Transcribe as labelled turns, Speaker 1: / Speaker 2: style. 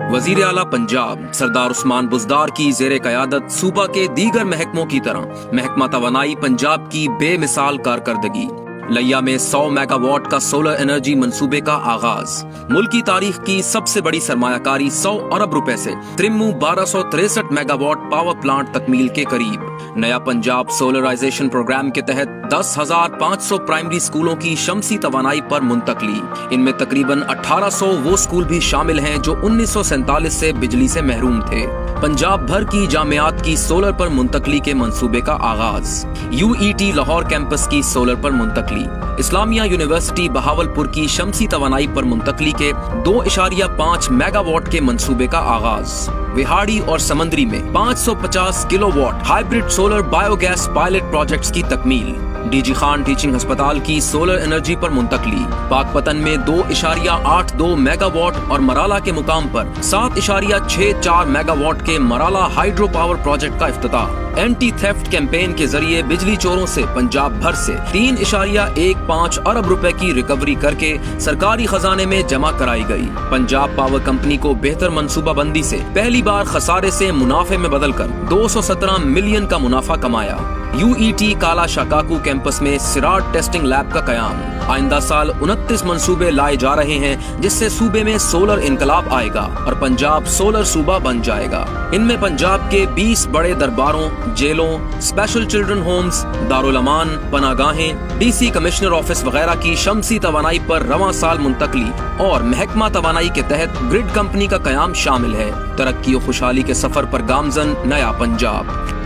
Speaker 1: वजीर आला पंजाब सरदार उस्मान बुज़दार की ज़ेर क़यादत सूबा के दीगर महकमों की तरह महकमा तवानाई पंजाब की बेमिसाल कारकर्दगी। लिया में 100 मेगावाट का सोलर एनर्जी मंसूबे का आगाज। मुल्क की तारीख की सबसे बड़ी सरमायाकारी 100 अरब रुपए से त्रिम्मू 1263 मेगावाट पावर प्लांट तकमील के करीब। नया पंजाब सोलराइजेशन प्रोग्राम के तहत 10,500 प्राइमरी स्कूलों की शमसी तवानाई पर मुंतकली। इनमें तकरीबन 1800 वो स्कूल भी शामिल हैं जो 1947 से बिजली से महरूम थे। पंजाब भर की जामियात की सोलर पर मुंतकली के मंसूबे का आगाज। UET लाहौर कैंपस की सोलर पर मुंतकली। इस्लामिया यूनिवर्सिटी बहावलपुर की शमसी तवानाई पर मुंतकली के 2.5 मेगावाट के मंसूबे का आगाज। विहाड़ी और समंदरी में 550 kilowatt hybrid solar biogas pilot projects की तकमील। डीजी खान टीचिंग अस्पताल की सोलर एनर्जी पर मुंतकली। पाकपतन में 2.82 मेगावाट और मराला के मुकाम पर 7.64 मेगावाट के मराला हाइड्रो पावर प्रोजेक्ट का इफ्तिताह। एंटी थेफ्ट कैंपेन के जरिए बिजली चोरों से पंजाब भर से 3.15 अरब रुपए की रिकवरी करके सरकारी खजाने में जमा कराई गई। पंजाब पावर कंपनी को बेहतर मंसूबा बंदी से पहली बार खसारे से मुनाफे में बदलकर 217 मिलियन का मुनाफा कमाया। UET काला शाकाकू कैंपस में सिराट टेस्टिंग लैब का कयाम। आइंदा साल 29 मंसूबे लाए जा रहे हैं जिससे सूबे में सोलर इनकलाब आएगा और पंजाब सोलर सूबा बन जाएगा। इनमें पंजाब के 20 बड़े दरबारों, जेलों, स्पेशल चिल्ड्रन होम्स, दारुल अमान, पनागाहें, DC कमिश्नर ऑफिस वगैरह की शमसी तवानाई पर रवां साल मुंतकली और महकमा तवानाई के तहत ग्रिड कंपनी का कयाम शामिल है। तरक्की और खुशहाली के सफर पर गामजन नया पंजाब।